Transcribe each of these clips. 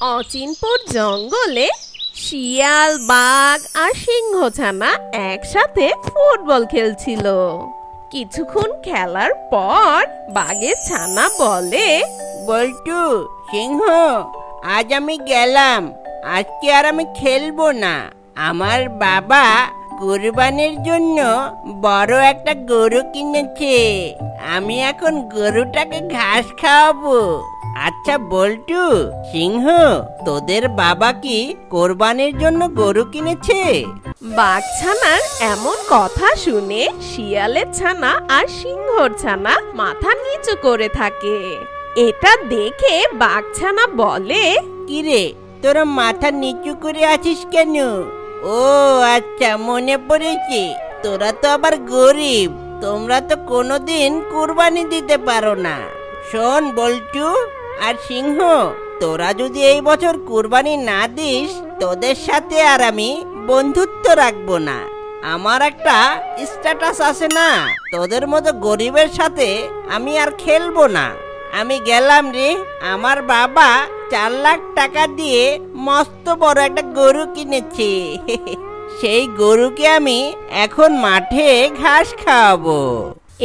অচিনপুর জঙ্গলে শিয়াল, বাঘ আর সিংহছানা একসাথে ফুটবল খেলছিল। কিছুক্ষণ খেলার পর বাঘের ছানা বলে, বল্টু, সিংহ, আজ আমি গেলাম। আজকে আর আমি খেলবো না। আমার বাবা কুরবানির জন্য বড় একটা গরু কিনেছে। আমি এখন গরুটাকে ঘাস খাওয়াবো। আচ্ছা বল্টু, সিংহ, তোদের বাবা কি কোরবানির জন্য গরু কিনেছে? বাঘছানার এমন কথা শুনে শিয়ালের ছানা আর সিংহর ছানা মাথা নিচু করে থাকে। এটা দেখে বাঘছানা বলে, কিরে, তোরা মাথা নিচু করে আছিস কেন? ও আচ্ছা, মনে পড়েছে, তোরা তো আবার গরিব। তোমরা তো কোনোদিন কুরবানি দিতে পারো না। শোন বল্টু আর সিংহ, তোরা যদি এই বছর কুরবানি না দিস, তোদের সাথে আর আমি বন্ধুত্ব রাখবো না। আমার একটা স্ট্যাটাস আছে না, তোদের মতো গরিবের সাথে আমি আর খেলবো না। আমি গেলাম রে। আমার বাবা 4 লাখ টাকা দিয়ে মস্ত বড় একটা গরু কিনেছে। সেই গরুকে আমি এখন মাঠে ঘাস খাওয়াবো।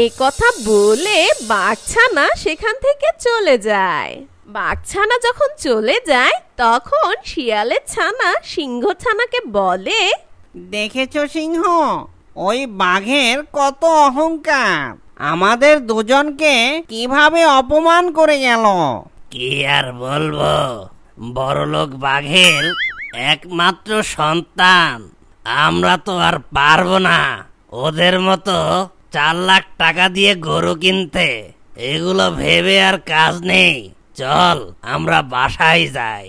এ কথা বলে বাঘছানা সেখান থেকে চলে যায়। বাঘছানা যখন চলে যায় তখন শিয়ালের ছানা সিংহ ছানাকে বলে, দেখেছো সিংহ, ওই বাঘের কত অহংকার, আমাদের দুজনকে কিভাবে অপমান করে গেল। কি আর বলবো, বড়লোক বাঘের একমাত্র সন্তান। আমরা তো আর পারবো না ওদের মতো 4 লাখ টাকা দিয়ে গরু কিনতে। এগুলো ভেবে আর কাজ নেই। চল আমরা বাসায় যাই।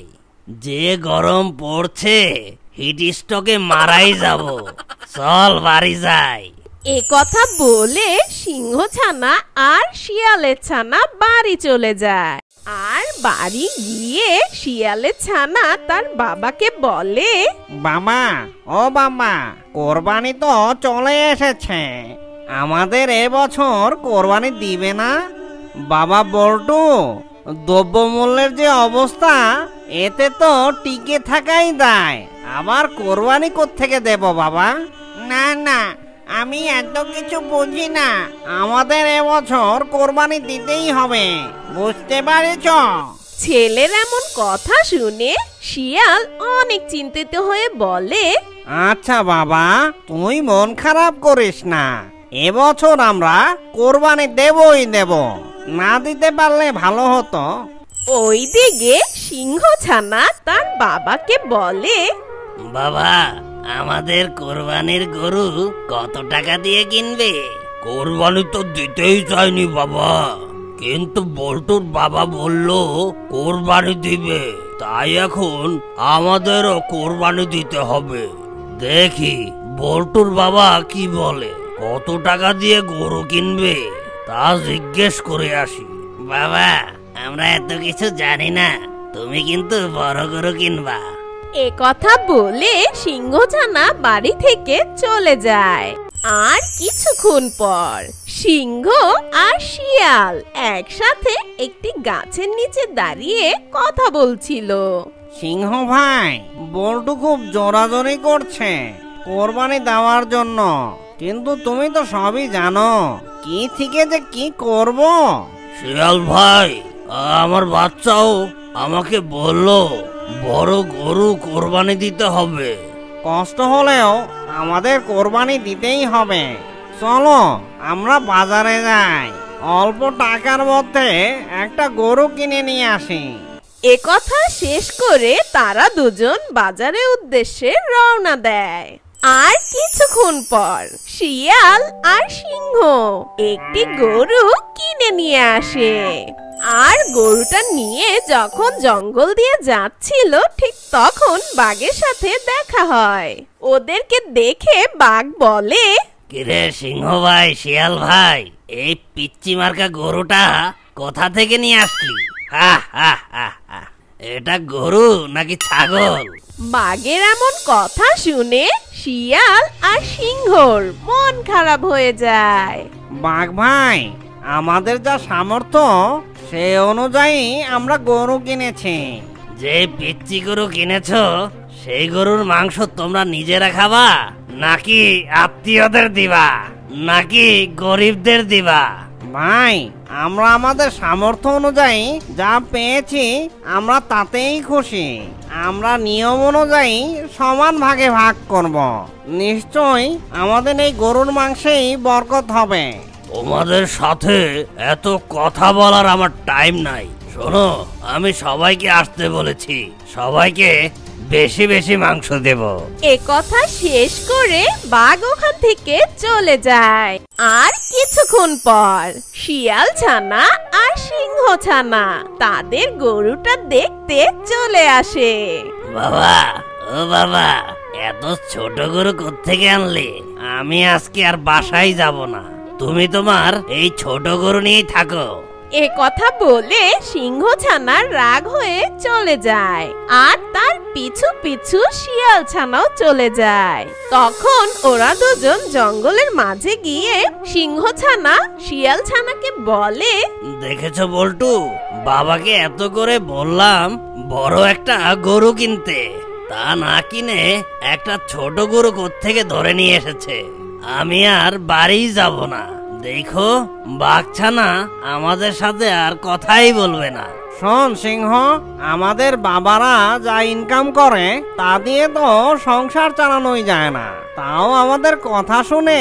যে গরম পড়ছে, হিট স্ট্রোকে মারাই যাব। চল বাড়ি যাই। এ কথা বলে সিংহ ছানা আর শিয়ালের ছানা বাড়ি চলে যায়। আর বাড়ি গিয়ে শিয়ালের ছানা তার বাবাকে বলে, বাবা, ও বাবা, কোরবানি তো চলে এসেছে। আমাদের এবছর কোরবানি দিবে না? বাবা বল্টু, দ্রব্যমূল্যের যে অবস্থা, এতে তো টিকে থাকাই দায়। আবার কোরবানি কোত্থেকে দেব বাবা? না না, আমি এত কিছু বুঝি না। আমাদের এবছর কোরবানি দিতেই হবে, বুঝতে পারছ? ছেলের এমন কথা শুনে শিয়াল অনেক চিন্তিত হয়ে বলে, আচ্ছা বাবা, তুই মন খারাপ করিস না। এবছর আমরা কোরবানি দেবই দেব। না দিতে পারলে ভালো হতো। ওইদিকে সিংহ ছানা তার বাবাকে বলে, বাবা, আমাদের কোরবানির গরু কত টাকা দিয়ে কিনবে? কোরবানি তো দিতেই চাইনি বাবা, কিন্তু বল্টুর বাবা বলল কোরবানি দিবে, তাই এখন আমাদেরও কোরবানি দিতে হবে। দেখি বল্টুর বাবা কি বলে। কত টাকা দিয়ে গরু কিনবে তা জিজ্ঞেস করে আসি। বাবা, আমরা এত কিছু জানি না, তুমি কিন্তু বড় গরু কিনবা। এ কথা বলে সিংহ ছানা বাড়ি থেকে চলে যায়। আর কিছুক্ষণ পর সিংহ আর শিয়াল একসাথে একটি গাছের নিচে দাঁড়িয়ে কথা বলছিল। সিংহ ভাই, বল্টু খুব জোরাজোরি করছে কোরবানি দেওয়ার জন্য, কিন্তু তুমি তো সবই জানো, কি থেকে যে কি করব। শিয়াল ভাই, আমার বাচ্চাও আমাকে বলল বড় গরু কোরবানি দিতে হবে। কষ্ট হলেও আমাদের কোরবানি দিতেই হবে। চলো আমরা বাজারে যাই, অল্প টাকার মধ্যে একটা গরু কিনে নিয়ে আসি। এ কথা শেষ করে তারা দুজন বাজারের উদ্দেশ্যে রওনা দেয়। আর কিছুক্ষণ পর শিয়াল আর সিংহ একটি গরু কিনে নিয়ে আসে। আর গরুটা নিয়ে যখন জঙ্গল দিয়ে যাচ্ছিল, ঠিক তখন বাঘের সাথে দেখা হয়। ওদেরকে দেখে বাঘ বলে, কিরে সিংহ ভাই, শিয়াল ভাই, এই পিচ্চি মার্কা গরুটা কোথা থেকে নিয়ে আসলি? হা হা হা হা, এটা গরু নাকি ছাগল? বাঘের এমন কথা শুনে শিয়াল আর সিংহর মন খারাপ হয়ে যায়। বাঘ ভাই, আমাদের যা সামর্থ্য সে অনুযায়ী আমরা গরু কিনেছি। যে পিচ্চি গরু কিনেছো সেই গরুর মাংস তোমরা নিজেরা খাবা নাকি আত্মীয়দের দিবা নাকি গরিবদের দিবা? ভাই, আমরা আমাদের সামর্থ্য অনুযায়ী যা পেয়েছি আমরা তাতেই খুশি। আমরা নিয়ম অনুযায়ী সমান ভাগে ভাগ করব। নিশ্চয়ই আমাদের এই গরুর মাংসেই বরকত হবে। তোমাদের সাথে এত কথা বলার আমার টাইম নাই। শোনো, আমি সবাইকে আসতে বলেছি, সবাইকে বেশি বেশি মাংস দেব। এ কথা শেষ করে বাঘ ওখান থেকে চলে যায়। আর কিছুক্ষণ পর শিয়াল ছানা আর সিংহ ছানা তাদের গরুটা দেখতে চলে আসে। বাবা, ও বাবা, এত ছোট গরু কোত্থেকে আনলে? আমি আজকে আর বাসায় যাব না, তুমি তোমার এই ছোট গরু নিয়েই থাকো। এ কথা বলে সিংহ ছানা রাগ হয়ে চলে যায় আর তার পিছু পিছু শিয়াল ছানাও চলে যায়। তখন ওরা দুজন জঙ্গলের মাঝে গিয়ে সিংহ ছানা শিয়াল ছানাকে বলে, দেখেছো বল্টু, বাবাকে এত করে বললাম বড় একটা গরু কিনতে, তা না কিনে একটা ছোট গরু কোত্থেকে ধরে নিয়ে এসেছে। আমি আর বাড়ি যাব না। দেখো, বাঘছানা আমাদের সাথে আর কথাই বলবে না। শোন সিংহ, আমাদের বাবারা যা ইনকাম করে তা দিয়ে তো সংসার চালানোই যায় না, তাও আমাদের কথা শুনে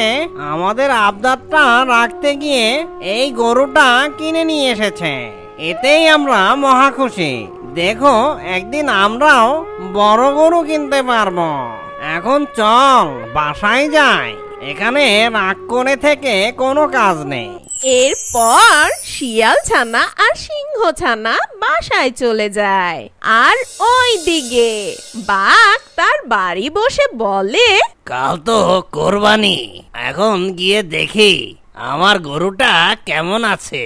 আমাদের আবদারটা রাখতে গিয়ে এই গরুটা কিনে নিয়ে এসেছে। এতেই আমরা মহা খুশি। দেখো, একদিন আমরাও বড় গরু কিনতে পারবো। এখন চল বাসায় যাই, এখানে রাগ করে থেকে কোনো কাজ নেই। এরপর শিয়াল ছানা আর সিংহ ছানা বাসায় চলে যায়। আর ওই দিকে বাঘ তার বাড়ি বসে বলে, কাল তো কোরবানি, এখন গিয়ে দেখি আমার গরুটা কেমন আছে।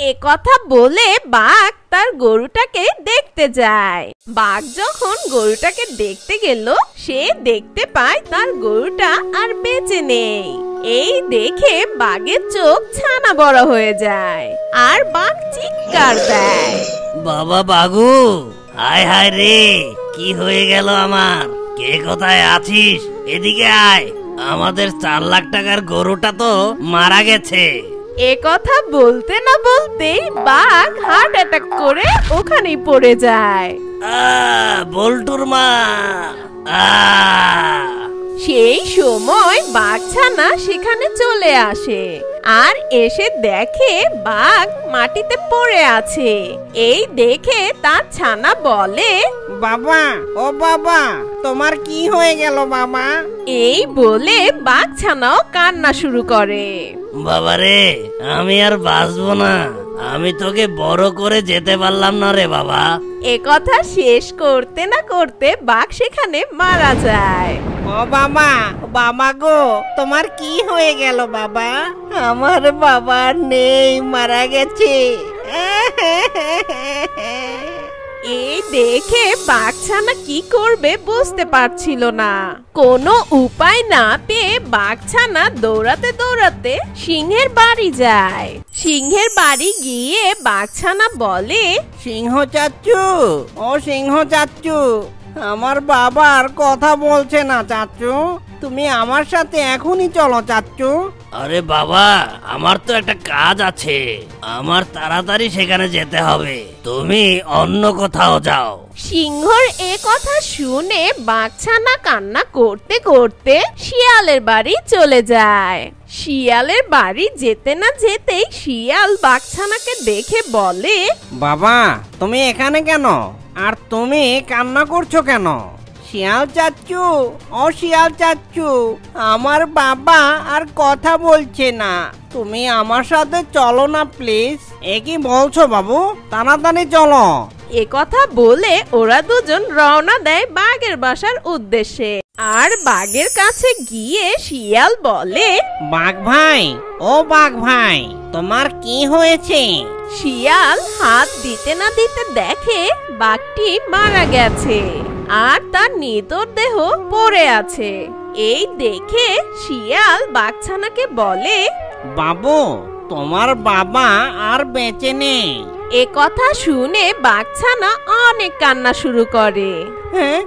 এ কথা বলে বাঘ তার গরুটাকে দেখতে যায়। বাঘ যখন গরুটাকে দেখতে গেল, সে দেখতে পায় তার গরুটা আর বেঁচে নেই। এই দেখে বাঘের চোখ ছানা বড় হয়ে যায় আর বাঘ চিৎকার দেয়, বাবা বাঘু, হায় হায় রে, কি হয়ে গেল আমার? কে কোথায় আছিস? এদিকে আয়, আমাদের 4 লাখ টাকার গরুটা তো মারা গেছে। এ কথা বলতে না বলতেই বাঘ হার্ট অ্যাটাক করে ওখানেই পড়ে যায়। বল্টুর মা! সেই সময় বাঘছানা সেখানে চলে আসে আর এসে দেখে বাঘ মাটিতে পড়ে আছে। এই দেখে তার ছানা বলে, বাবা, ও বাবা, তোমার কি হয়ে গেল বাবা? এই বলে বাঘছানাও কান্না শুরু করে। বাবারে, আমি আর বাঁচবো না, আমি তোকে বড় করে যেতে পারলাম না রে বাবা। এ কথা শেষ করতে না করতে বাঘ সেখানে মারা যায়। ও বাবা, বাবা গো, তোমার কি হয়ে গেল বাবা? আমার বাবা নেই, মারা গেছে। এই দেখে বাঘছানা কি করবে বুঝতে পারছিল না। কোনো উপায় না পেয়ে বাঘছানা দৌড়াতে দৌড়াতে সিংহের বাড়ি যায়। সিংহের বাড়ি গিয়ে বাঘছানা বলে, সিংহ চাচ্চু, ও সিংহ চাচ্চু, আমার বাবার কথা বলছে না চাচ্চু, তুমি আমার সাথে এখনই চলো চাচ্চু। আরে বাবা, আমার তো একটা কাজ আছে, আমার তাড়াতাড়ি সেখানে যেতে হবে, তুমি অন্য কোথাও যাও। সিংহর এ কথা শুনে বাঘছানা কান্না করতে করতে শিয়ালের বাড়ি চলে যায়। শিয়ালের বাড়ি যেতে না যেতেই শিয়াল বাঘছানাকে দেখে বলে, বাবা, তুমি এখানে কেন? আর তুমি কান্না করছো কেন? শিয়াল চাচ্চু, ও শিয়াল চাচ্চু, আমার বাবা আর কথা বলছে না, তুমি আমার সাথে চলো না প্লিজ। এ কি বলছো বাবু? তাড়াতাড়ি চলো। এ কথা বলে ওরা দুজন রওনা দেয় বাঘের বাসার উদ্দেশ্যে। আর বাঘের কাছে গিয়ে শিয়াল বলে, বাঘ ভাই, ও বাঘ ভাই, তোমার কি হয়েছে? শিয়াল হাত দিতে না দিতে দেখে বাঘটি মারা গেছে আর তার নিথর দেহ পড়ে আছে। এই দেখে শিয়াল বাঘছানাকে বলে, বাবু, তোমার বাবা আর বেঁচে নেই, এ কথা শুনে বাঘছানা অনেক কান্না শুরু করে। হ্যাঁ,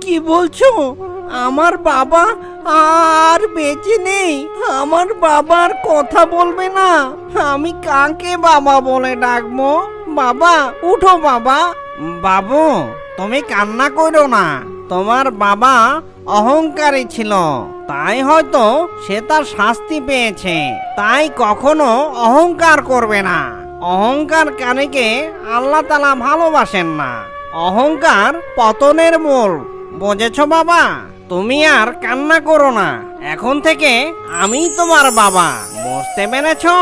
কি বলছো? আমার বাবা আর বেঁচে নেই? আমার বাবার কথা বলবে না? আমি কাকে বাবা বলে ডাকবো? বাবা, উঠো বাবা। বাবু, তুমি কান্না করো না। তোমার বাবা অহংকারী ছিল, তাই হয়তো সে তার শাস্তি পেয়েছে। তাই কখনো অহংকার করবে না। অহংকারকারীকে আল্লাহ তাআলা ভালোবাসেন না। অহংকার পতনের মূল। বুঝেছো বাবা? তুমি আর কান্না করো না। এখন থেকে আমি তোমার বাবা। বুঝতে পেরেছো?